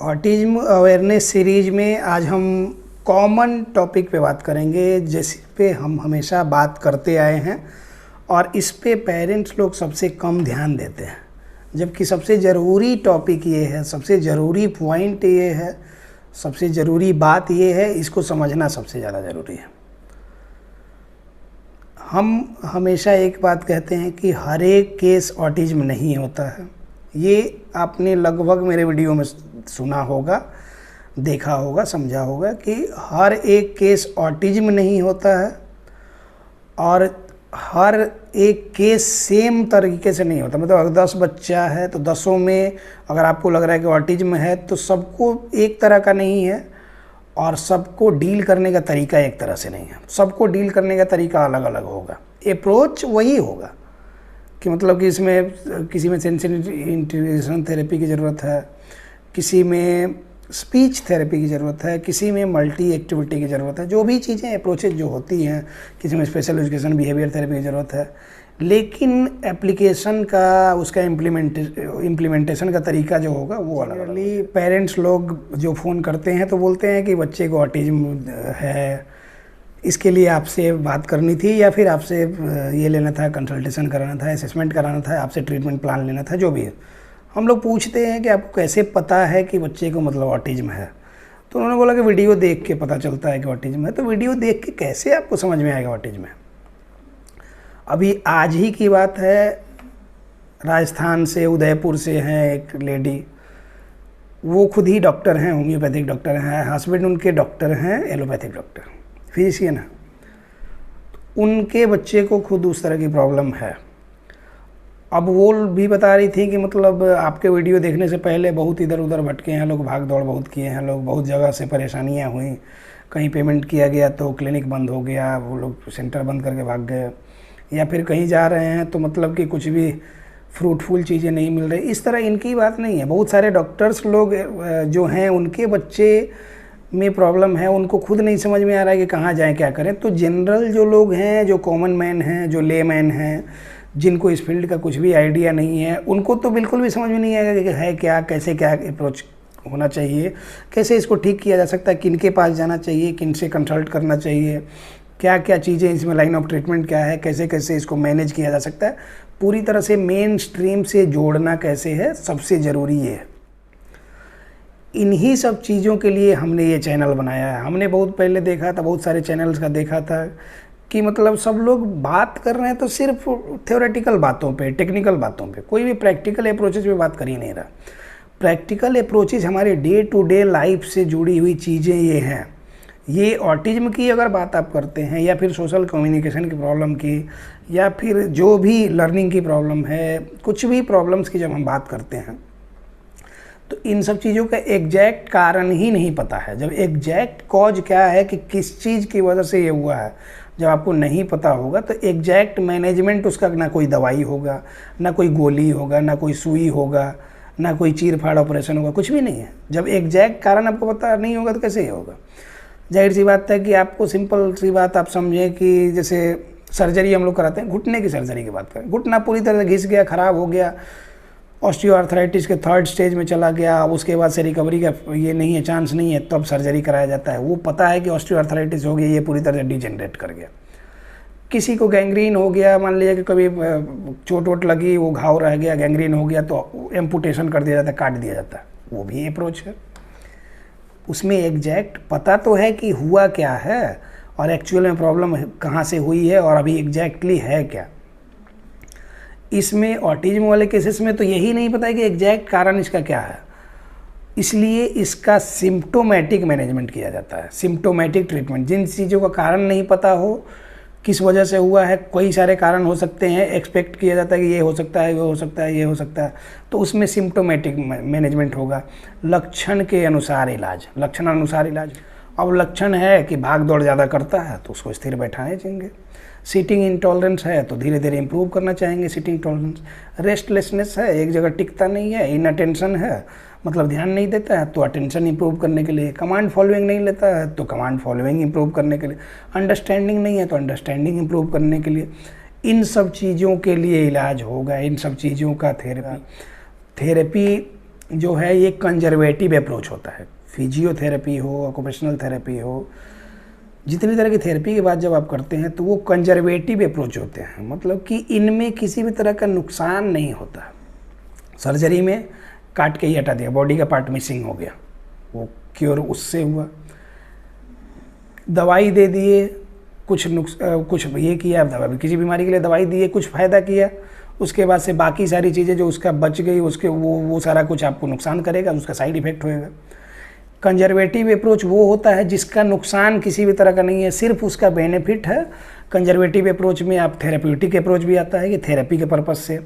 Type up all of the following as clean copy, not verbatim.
Autism awareness series में आज हम कॉमन टॉपिक पे बात करेंगे जिस पे हम हमेशा बात करते आए हैं और इस पे पेरेंट्स लोग सबसे कम ध्यान देते हैं, जबकि सबसे ज़रूरी टॉपिक ये है, सबसे ज़रूरी पॉइंट ये है, सबसे ज़रूरी बात ये है, इसको समझना सबसे ज़्यादा ज़रूरी है। हम हमेशा एक बात कहते हैं कि हर एक केस ऑटिज्म नहीं होता है। ये आपने लगभग मेरे वीडियो में सुना होगा, देखा होगा, समझा होगा कि हर एक केस ऑटिज्म नहीं होता है और हर एक केस सेम तरीके से नहीं होता। मतलब अगर 10 बच्चा है तो 10 में अगर आपको लग रहा है कि ऑटिज्म है तो सबको एक तरह का नहीं है और सबको डील करने का तरीका एक तरह से नहीं है। सबको डील करने का तरीका अलग अलग होगा, अप्रोच वही होगा कि मतलब कि इसमें किसी में सेंसिटिव इंटीग्रेशन थेरेपी की ज़रूरत है, किसी में स्पीच थेरेपी की ज़रूरत है, किसी में मल्टी एक्टिविटी की ज़रूरत है। जो भी चीज़ें अप्रोचेज जो होती हैं, किसी में स्पेशल एजुकेशन बिहेवियर थेरेपी की ज़रूरत है, लेकिन एप्लीकेशन का उसका इम्प्लीमेंटेशन का तरीका जो होगा वो अलग। पेरेंट्स लोग जो फ़ोन करते हैं तो बोलते हैं कि बच्चे को ऑटिज्म है, इसके लिए आपसे बात करनी थी या फिर आपसे ये लेना था, कंसल्टेशन कराना था, असेसमेंट कराना था, आपसे ट्रीटमेंट प्लान लेना था, जो भी है। हम लोग पूछते हैं कि आपको कैसे पता है कि बच्चे को मतलब ऑटिज्म है, तो उन्होंने बोला कि वीडियो देख के पता चलता है कि ऑटिज्म है। तो वीडियो देख के कैसे आपको समझ में आएगा ऑटिज्म है? अभी आज ही की बात है, राजस्थान से, उदयपुर से हैं एक लेडी, वो खुद ही डॉक्टर हैं, होम्योपैथिक डॉक्टर हैं, हस्बैंड उनके डॉक्टर हैं, एलोपैथिक डॉक्टर, फिजिशियन है। उनके बच्चे को खुद उस तरह की प्रॉब्लम है। अब वो भी बता रही थी कि मतलब आपके वीडियो देखने से पहले बहुत इधर उधर भटके हैं लोग, भाग दौड़ बहुत किए हैं लोग, बहुत जगह से परेशानियां हुई, कहीं पेमेंट किया गया तो क्लिनिक बंद हो गया, वो लोग सेंटर बंद करके भाग गए, या फिर कहीं जा रहे हैं तो मतलब कि कुछ भी फ्रूटफुल चीज़ें नहीं मिल रही। इस तरह इनकी बात नहीं है। बहुत सारे डॉक्टर्स लोग जो हैं उनके बच्चे में प्रॉब्लम है, उनको खुद नहीं समझ में आ रहा है कि कहाँ जाएं, क्या करें। तो जनरल जो लोग हैं, जो कॉमन मैन हैं, जो ले मैन हैं, जिनको इस फील्ड का कुछ भी आइडिया नहीं है, उनको तो बिल्कुल भी समझ में नहीं आएगा कि है क्या, कैसे क्या अप्रोच होना चाहिए, कैसे इसको ठीक किया जा सकता है, किन के पास जाना चाहिए, किन से कंसल्ट करना चाहिए, क्या क्या चीज़ें इसमें लाइन ऑफ ट्रीटमेंट क्या है, कैसे कैसे इसको मैनेज किया जा सकता है, पूरी तरह से मेन स्ट्रीम से जोड़ना कैसे है, सबसे ज़रूरी ये है। इन्हीं सब चीज़ों के लिए हमने ये चैनल बनाया है। हमने बहुत पहले देखा था, बहुत सारे चैनल्स का देखा था कि मतलब सब लोग बात कर रहे हैं तो सिर्फ थ्योरेटिकल बातों पे, टेक्निकल बातों पे, कोई भी प्रैक्टिकल अप्रोचेज पे बात कर ही नहीं रहा। प्रैक्टिकल अप्रोचेज हमारे डे टू डे लाइफ से जुड़ी हुई चीज़ें ये हैं। ये ऑटिज्म की अगर बात आप करते हैं, या फिर सोशल कम्युनिकेशन की प्रॉब्लम की, या फिर जो भी लर्निंग की प्रॉब्लम है, कुछ भी प्रॉब्लम्स की जब हम बात करते हैं तो इन सब चीज़ों का एग्जैक्ट कारण ही नहीं पता है। जब एग्जैक्ट कॉज क्या है कि किस चीज़ की वजह से ये हुआ है, जब आपको नहीं पता होगा तो एग्जैक्ट मैनेजमेंट उसका ना कोई दवाई होगा, ना कोई गोली होगा, ना कोई सुई होगा, ना कोई चीर फाड़ ऑपरेशन होगा, कुछ भी नहीं है। जब एग्जैक्ट कारण आपको पता नहीं होगा तो कैसे ही होगा? जाहिर सी बात है कि आपको सिंपल सी बात आप समझें कि जैसे सर्जरी हम लोग कराते हैं, घुटने की सर्जरी की बात करें, घुटना पूरी तरह से घिस गया, ख़राब हो गया, ऑस्टियोआर्थराइटिस के 3rd स्टेज में चला गया, अब उसके बाद से रिकवरी का ये नहीं है, चांस नहीं है, तब तो सर्जरी कराया जाता है। वो पता है कि ऑस्टियोआर्थराइटिस हो गया, ये पूरी तरह से डिजेनरेट कर गया। किसी को गैंग्रीन हो गया, मान लीजिए कि कभी चोट वोट लगी, वो घाव रह गया, गैंग्रीन हो गया, तो एम्पुटेशन कर दिया जाता है, काट दिया जाता है। वो भी अप्रोच है। उसमें एग्जैक्ट पता तो है कि हुआ क्या है और एक्चुअल में प्रॉब्लम कहाँ से हुई है और अभी एग्जैक्टली है क्या। इसमें ऑटिज्म वाले केसेस में तो यही नहीं पता है कि एग्जैक्ट कारण इसका क्या है, इसलिए इसका सिम्प्टोमेटिक मैनेजमेंट किया जाता है, सिम्प्टोमेटिक ट्रीटमेंट। जिन चीज़ों का कारण नहीं पता हो, किस वजह से हुआ है, कई सारे कारण हो सकते हैं, एक्सपेक्ट किया जाता है कि ये हो सकता है, वो हो सकता है, ये हो सकता है, तो उसमें सिम्प्टोमेटिक मैनेजमेंट होगा। लक्षण के अनुसार इलाज, लक्षण अनुसार इलाज। अब लक्षण है कि भाग दौड़ ज़्यादा करता है तो उसको स्थिर बैठाने चाहिए। सीटिंग इंटॉलरेंस है तो धीरे धीरे इंप्रूव करना चाहेंगे सीटिंग टॉलरेंस। रेस्टलेसनेस है, एक जगह टिकता नहीं है, इनअटेंशन है, मतलब ध्यान नहीं देता है, तो अटेंशन इंप्रूव करने के लिए। कमांड फॉलोइंग नहीं लेता है तो कमांड फॉलोइंग इंप्रूव करने के लिए। अंडरस्टैंडिंग नहीं है तो अंडरस्टैंडिंग इंप्रूव करने के लिए। इन सब चीज़ों के लिए इलाज होगा, इन सब चीज़ों का थेरेपी जो है ये कंजर्वेटिव अप्रोच होता है। फिजियोथेरेपी हो, ऑक्यूपेशनल थेरेपी हो, जितनी तरह की थेरेपी के बाद जब आप करते हैं तो वो कंजर्वेटिव अप्रोच होते हैं, मतलब कि इनमें किसी भी तरह का नुकसान नहीं होता। सर्जरी में काट के ही हटा दिया, बॉडी का पार्ट मिसिंग हो गया, वो क्योर उससे हुआ। दवाई दे दिए, कुछ ये किया, दवा किसी बीमारी के लिए दवाई दिए, कुछ फ़ायदा किया, उसके बाद से बाकी सारी चीज़ें जो उसका बच गई उसके वो सारा कुछ आपको नुकसान करेगा, उसका साइड इफ़ेक्ट होएगा। कंजर्वेटिव अप्रोच वो होता है जिसका नुकसान किसी भी तरह का नहीं है, सिर्फ उसका बेनिफिट है। कंजर्वेटिव अप्रोच में आप थेरेप्यूटिक अप्रोच भी आता है कि थेरेपी के पर्पज़ से।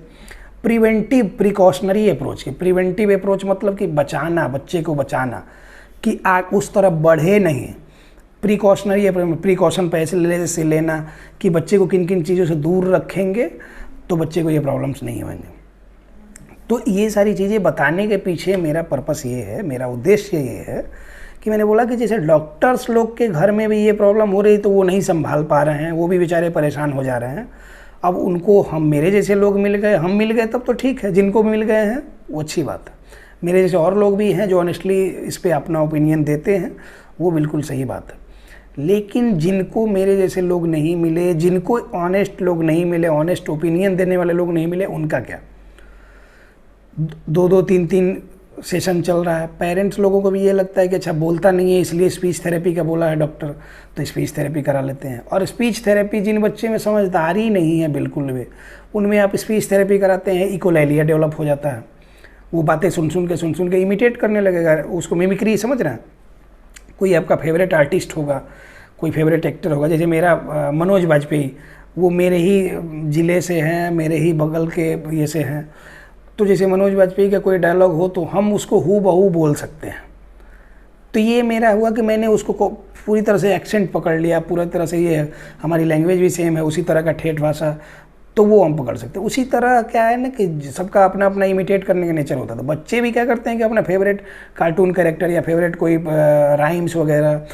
प्रिवेंटिव प्रिकॉशनरी अप्रोच की, प्रिवेंटिव अप्रोच मतलब कि बचाना, बच्चे को बचाना कि आप उस तरफ बढ़े नहीं। प्रिकॉशनरी प्रिकॉशन पैसे से लेना कि बच्चे को किन किन चीज़ों से दूर रखेंगे तो बच्चे को ये प्रॉब्लम्स नहीं होंगे। तो ये सारी चीज़ें बताने के पीछे मेरा पर्पस ये है, मेरा उद्देश्य ये है कि मैंने बोला कि जैसे डॉक्टर्स लोग के घर में भी ये प्रॉब्लम हो रही तो वो नहीं संभाल पा रहे हैं, वो भी बेचारे परेशान हो जा रहे हैं। अब उनको हम मेरे जैसे लोग मिल गए, हम मिल गए तब तो ठीक है, जिनको मिल गए हैं वो अच्छी बात है। मेरे जैसे और लोग भी हैं जो ऑनेस्टली इस पर अपना ओपिनियन देते हैं, वो बिल्कुल सही बात है। लेकिन जिनको मेरे जैसे लोग नहीं मिले, जिनको ऑनेस्ट लोग नहीं मिले, ऑनेस्ट ओपिनियन देने वाले लोग नहीं मिले, उनका क्या? 2-2, 3-3 सेशन चल रहा है। पेरेंट्स लोगों को भी ये लगता है कि अच्छा बोलता नहीं है इसलिए स्पीच थेरेपी का बोला है डॉक्टर, तो स्पीच थेरेपी करा लेते हैं। और स्पीच थेरेपी जिन बच्चे में समझदारी नहीं है बिल्कुल भी, उनमें आप स्पीच थेरेपी कराते हैं, इकोलैलिया डेवलप हो जाता है। वो बातें सुन सुन के इमिटेट करने लगेगा, उसको मिमिक्री समझ रहे हैं। कोई आपका फेवरेट आर्टिस्ट होगा, कोई फेवरेट एक्टर होगा, जैसे मेरा मनोज वाजपेयी, वो मेरे ही ज़िले से हैं, मेरे ही बगल के ये से हैं। तो जैसे मनोज वाजपेयी का कोई डायलॉग हो तो हम उसको हू बहू बोल सकते हैं। तो ये मेरा हुआ कि मैंने उसको पूरी तरह से एक्सेंट पकड़ लिया, पूरी तरह से ये हमारी लैंग्वेज भी सेम है, उसी तरह का ठेठ भाषा, तो वो हम पकड़ सकते हैं। उसी तरह क्या है ना कि सबका अपना अपना इमिटेट करने का नेचर होता है। तो बच्चे भी क्या करते हैं कि अपना फेवरेट कार्टून कैरेक्टर या फेवरेट कोई राइम्स वगैरह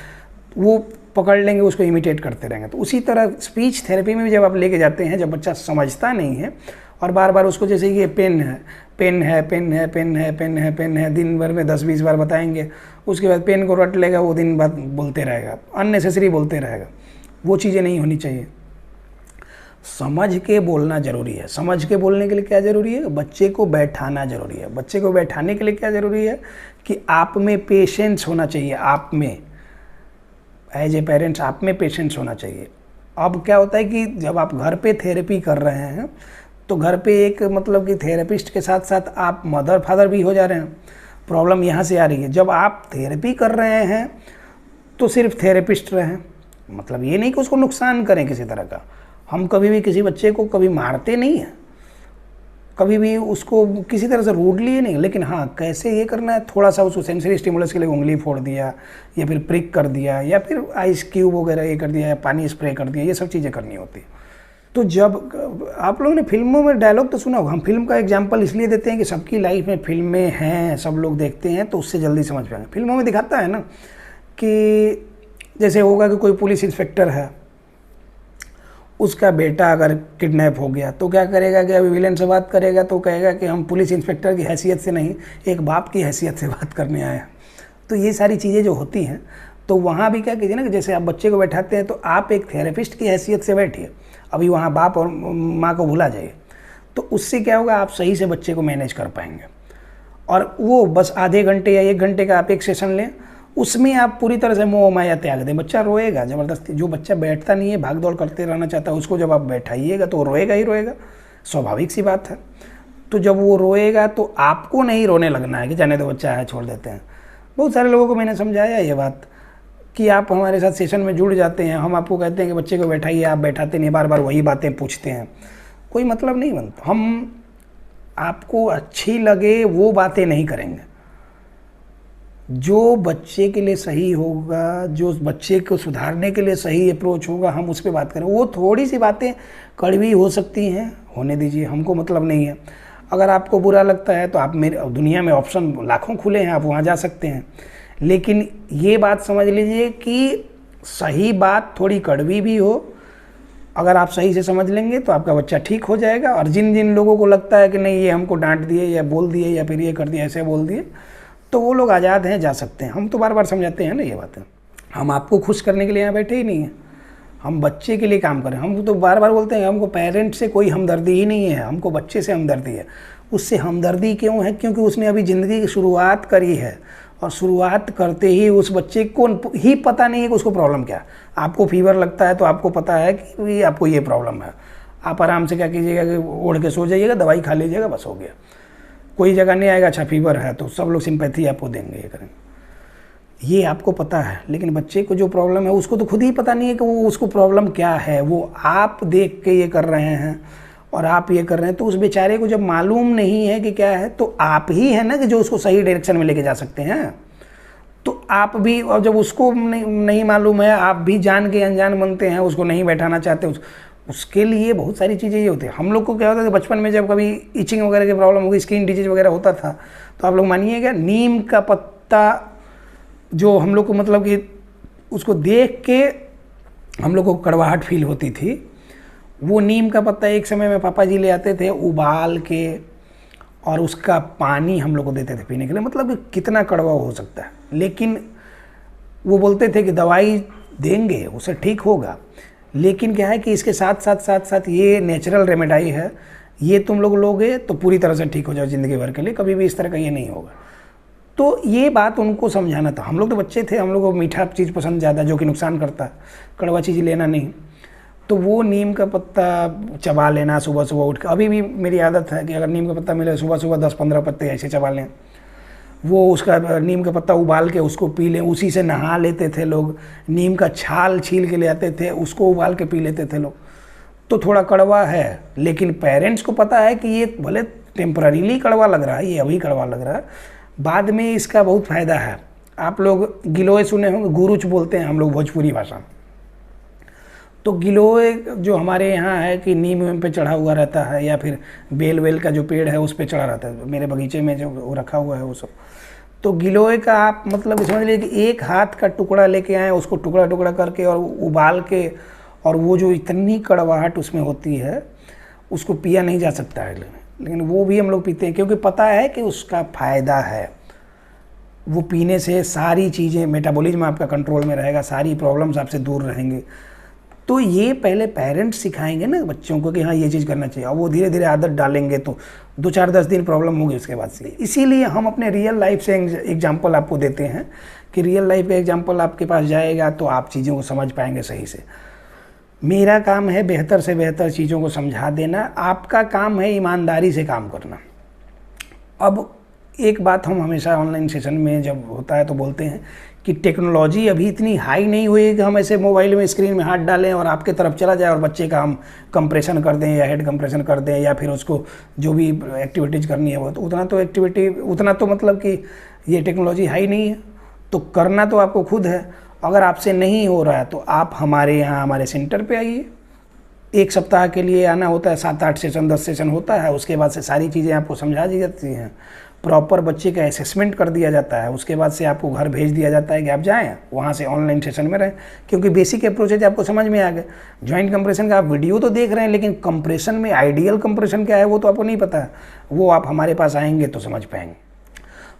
वो पकड़ लेंगे, उसको इमिटेट करते रहेंगे। तो उसी तरह स्पीच थेरेपी में भी जब आप लेके जाते हैं, जब बच्चा समझता नहीं है और बार बार उसको जैसे ये पेन है, पेन है, पेन है, पेन है, पेन है, पेन है, दिन भर में 10-20 बार बताएंगे, उसके बाद पेन को रट लेगा, वो दिन बाद बोलते रहेगा, अननेसेसरी बोलते रहेगा। वो चीज़ें नहीं होनी चाहिए। समझ के बोलना ज़रूरी है। समझ के बोलने के लिए क्या ज़रूरी है? बच्चे को बैठाना ज़रूरी है। बच्चे को बैठाने के लिए क्या ज़रूरी है कि आप में पेशेंस होना चाहिए। आप में एज ए पेरेंट्स आप में पेशेंस होना चाहिए। अब क्या होता है कि जब आप घर पे थेरेपी कर रहे हैं तो घर पे एक मतलब कि थेरेपिस्ट के साथ साथ आप मदर फादर भी हो जा रहे हैं। प्रॉब्लम यहाँ से आ रही है, जब आप थेरेपी कर रहे हैं तो सिर्फ थेरेपिस्ट रहें, मतलब ये नहीं कि उसको नुकसान करें किसी तरह का। हम कभी भी किसी बच्चे को कभी मारते नहीं हैं, कभी भी उसको किसी तरह से रूडली नहीं, लेकिन हाँ कैसे ये करना है, थोड़ा सा उसको सेंसरी स्टिमुलस के लिए उंगली फोड़ दिया या फिर प्रिक कर दिया या फिर आइस क्यूब वगैरह ये कर दिया या पानी स्प्रे कर दिया, ये सब चीज़ें करनी होती है। तो जब आप लोगों ने फिल्मों में डायलॉग तो सुना होगा, हम फिल्म का एग्जांपल इसलिए देते हैं कि सबकी लाइफ में फिल्में हैं, सब लोग देखते हैं तो उससे जल्दी समझ पाएंगे। फिल्मों में दिखाता है ना कि जैसे होगा कि कोई पुलिस इंस्पेक्टर है, उसका बेटा अगर किडनैप हो गया तो क्या करेगा कि अभी विलेन से बात करेगा तो कहेगा कि हम पुलिस इंस्पेक्टर की हैसियत से नहीं, एक बाप की हैसियत से बात करने आए हैं। तो ये सारी चीज़ें जो होती हैं, तो वहाँ भी क्या कीजिए ना कि जैसे आप बच्चे को बैठाते हैं तो आप एक थेरेपिस्ट की हैसियत से बैठिए, अभी वहाँ बाप और माँ को भुला जाइए। तो उससे क्या होगा, आप सही से बच्चे को मैनेज कर पाएंगे। और वो बस आधे घंटे या 1 घंटे का आप एक सेशन लें, उसमें आप पूरी तरह से मोह माया त्याग दें। बच्चा रोएगा ज़बरदस्ती, जो बच्चा बैठता नहीं है, भाग दौड़ करते रहना चाहता है, उसको जब आप बैठाइएगा तो वो रोएगा ही रोएगा, स्वाभाविक सी बात है। तो जब वो रोएगा तो आपको नहीं रोने लगना है कि जाने दो बच्चा है छोड़ देते हैं। बहुत सारे लोगों को मैंने समझाया ये बात कि आप हमारे साथ सेशन में जुड़ जाते हैं, हम आपको कहते हैं कि बच्चे को बैठाइए, आप बैठाते नहीं, बार बार वही बातें पूछते हैं, कोई मतलब नहीं बनता। हम आपको अच्छी लगे वो बातें नहीं करेंगे, जो बच्चे के लिए सही होगा, जो बच्चे को सुधारने के लिए सही अप्रोच होगा, हम उस पर बात करें। वो थोड़ी सी बातें कड़वी हो सकती हैं, होने दीजिए, हमको मतलब नहीं है। अगर आपको बुरा लगता है तो आप मेरे दुनिया में ऑप्शन लाखों खुले हैं, आप वहाँ जा सकते हैं। लेकिन ये बात समझ लीजिए कि सही बात थोड़ी कड़वी भी हो अगर आप सही से समझ लेंगे तो आपका बच्चा ठीक हो जाएगा। और जिन जिन लोगों को लगता है कि नहीं ये हमको डांट दिए या बोल दिए या फिर ये कर दिया ऐसे बोल दिए, तो वो लोग आज़ाद हैं, जा सकते हैं। हम तो बार बार समझाते हैं ना ये बातें। हम आपको खुश करने के लिए यहाँ बैठे ही नहीं हैं, हम बच्चे के लिए काम करें। हम तो बार बार बोलते हैं हमको पेरेंट से कोई हमदर्दी ही नहीं है, हमको बच्चे से हमदर्दी है। उससे हमदर्दी क्यों है? क्योंकि उसने अभी ज़िंदगी की शुरुआत करी है और शुरुआत करते ही उस बच्चे को ही पता नहीं है कि उसको प्रॉब्लम क्या है। आपको फीवर लगता है तो आपको पता है कि आपको ये प्रॉब्लम है, आप आराम से क्या कीजिएगा कि ओढ़ के सो जाइएगा, दवाई खा लीजिएगा, बस हो गया। कोई जगह नहीं आएगा अच्छा फीवर है तो सब लोग सिंपैथी आपको देंगे, ये करेंगे, ये आपको पता है। लेकिन बच्चे को जो प्रॉब्लम है उसको तो खुद ही पता नहीं है कि वो उसको प्रॉब्लम क्या है। वो आप देख के ये कर रहे हैं और आप ये कर रहे हैं, तो उस बेचारे को जब मालूम नहीं है कि क्या है, तो आप ही है ना कि जो उसको सही डायरेक्शन में लेके जा सकते हैं। तो आप भी, और जब उसको नहीं मालूम है, आप भी जान के अनजान बनते हैं, उसको नहीं बैठाना चाहते। उसके लिए बहुत सारी चीज़ें ये होती है। हम लोग को क्या होता है कि बचपन में जब कभी इचिंग वगैरह की प्रॉब्लम होगी, स्किन डिजीज वगैरह होता था, तो आप लोग मानिएगा नीम का पत्ता जो हम लोग को मतलब कि उसको देख के हम लोग को कड़वाहट फील होती थी, वो नीम का पत्ता एक समय में पापा जी ले आते थे उबाल के, और उसका पानी हम लोग को देते थे पीने के लिए। मतलब कितना कड़वा हो सकता है, लेकिन वो बोलते थे कि दवाई देंगे उससे ठीक होगा। लेकिन क्या है कि इसके साथ साथ ये नेचुरल रेमेडी है, ये तुम लोग लोगे तो पूरी तरह से ठीक हो जाओ ज़िंदगी भर के लिए, कभी भी इस तरह का ये नहीं होगा। तो ये बात उनको समझाना था। हम लोग तो बच्चे थे, हम लोग को मीठा चीज़ पसंद ज़्यादा जो कि नुकसान करता है, कड़वा चीज़ लेना नहीं। तो वो नीम का पत्ता चबा लेना सुबह सुबह उठ कर। अभी भी मेरी आदत है कि अगर नीम का पत्ता मिले सुबह सुबह 10-15 पत्ते ऐसे चबा लें। वो उसका नीम का पत्ता उबाल के उसको पी लें, उसी से नहा लेते थे लोग। नीम का छाल छील के ले आते थे, उसको उबाल के पी लेते थे लोग। तो थोड़ा कड़वा है, लेकिन पेरेंट्स को पता है कि ये भले टेम्पररीली कड़वा लग रहा है, ये अभी कड़वा लग रहा है, बाद में इसका बहुत फ़ायदा है। आप लोग गिलोय सुने होंगे, गुरुच बोलते हैं हम लोग भोजपुरी भाषा में। तो गिलोय जो हमारे यहाँ है कि नीम पे चढ़ा हुआ रहता है, या फिर बेल वेल का जो पेड़ है उस पे चढ़ा रहता है। मेरे बगीचे में जो वो रखा हुआ है वो सब। तो गिलोय का आप मतलब समझ लीजिए कि एक हाथ का टुकड़ा लेके आए, उसको टुकड़ा टुकड़ा करके और उबाल के, और वो जो इतनी कड़वाहट उसमें होती है उसको पिया नहीं जा सकता है, लेकिन वो भी हम लोग पीते हैं क्योंकि पता है कि उसका फ़ायदा है। वो पीने से सारी चीज़ें, मेटाबॉलिज्म आपका कंट्रोल में रहेगा, सारी प्रॉब्लम्स आपसे दूर रहेंगे। तो ये पहले पेरेंट्स सिखाएंगे ना बच्चों को कि हाँ ये चीज़ करना चाहिए, और वो धीरे धीरे आदत डालेंगे तो 2-4-10 दिन प्रॉब्लम होगी उसके बाद से। इसीलिए हम अपने रियल लाइफ से एग्जांपल आपको देते हैं कि रियल लाइफ का एग्जांपल आपके पास जाएगा तो आप चीज़ों को समझ पाएंगे सही से। मेरा काम है बेहतर से बेहतर चीज़ों को समझा देना, आपका काम है ईमानदारी से काम करना। अब एक बात हम हमेशा ऑनलाइन सेशन में जब होता है तो बोलते हैं कि टेक्नोलॉजी अभी इतनी हाई नहीं हुई है कि हम ऐसे मोबाइल में स्क्रीन में हाथ डालें और आपके तरफ चला जाए और बच्चे का हम कंप्रेशन कर दें या हेड कंप्रेशन कर दें, या फिर उसको जो भी एक्टिविटीज़ करनी है वो, तो उतना तो मतलब कि ये टेक्नोलॉजी हाई नहीं है। तो करना तो आपको खुद है। अगर आपसे नहीं हो रहा है तो आप हमारे यहाँ हमारे सेंटर पे आइए। 1 सप्ताह के लिए आना होता है, 7-8 सेशन 10 सेशन होता है। उसके बाद से सारी चीज़ें आपको समझा दी जाती हैं, प्रॉपर बच्चे का असेसमेंट कर दिया जाता है। उसके बाद से आपको घर भेज दिया जाता है कि आप जाएँ वहाँ से ऑनलाइन सेशन में रहें, क्योंकि बेसिक अप्रोचेज आपको समझ में आ गए। जॉइंट कंप्रेशन का आप वीडियो तो देख रहे हैं, लेकिन कंप्रेशन में आइडियल कंप्रेशन क्या है वो तो आपको नहीं पता है। वो आप हमारे पास आएंगे तो समझ पाएंगे।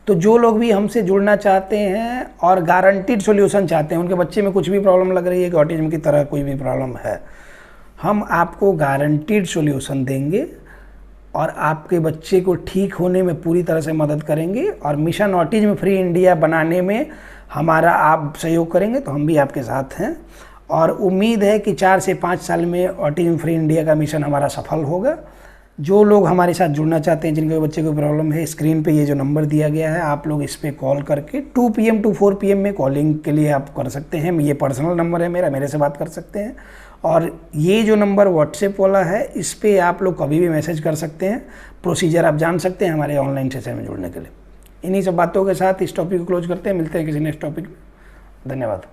तो जो लोग भी हमसे जुड़ना चाहते हैं और गारंटीड सॉल्यूशन चाहते हैं, उनके बच्चे में कुछ भी प्रॉब्लम लग रही है कि ऑटिज्म की तरह कोई भी प्रॉब्लम है, हम आपको गारंटीड सॉल्यूशन देंगे और आपके बच्चे को ठीक होने में पूरी तरह से मदद करेंगे। और मिशन ऑटिज्म फ्री इंडिया बनाने में हमारा आप सहयोग करेंगे तो हम भी आपके साथ हैं। और उम्मीद है कि 4 से 5 साल में ऑटिज्म फ्री इंडिया का मिशन हमारा सफल होगा। जो लोग हमारे साथ जुड़ना चाहते हैं, जिनके बच्चे को प्रॉब्लम है, स्क्रीन पे ये जो नंबर दिया गया है, आप लोग इस पर कॉल करके 2 PM to 4 PM में कॉलिंग के लिए आप कर सकते हैं। ये पर्सनल नंबर है मेरा, मेरे से बात कर सकते हैं। और ये जो नंबर व्हाट्सएप वाला है, इस पर आप लोग कभी भी मैसेज कर सकते हैं। प्रोसीजर आप जान सकते हैं हमारे ऑनलाइन सेशन में जुड़ने के लिए। इन्हीं सब बातों के साथ इस टॉपिक को क्लोज करते हैं। मिलते हैं किसी नेक्स्ट टॉपिक में। धन्यवाद।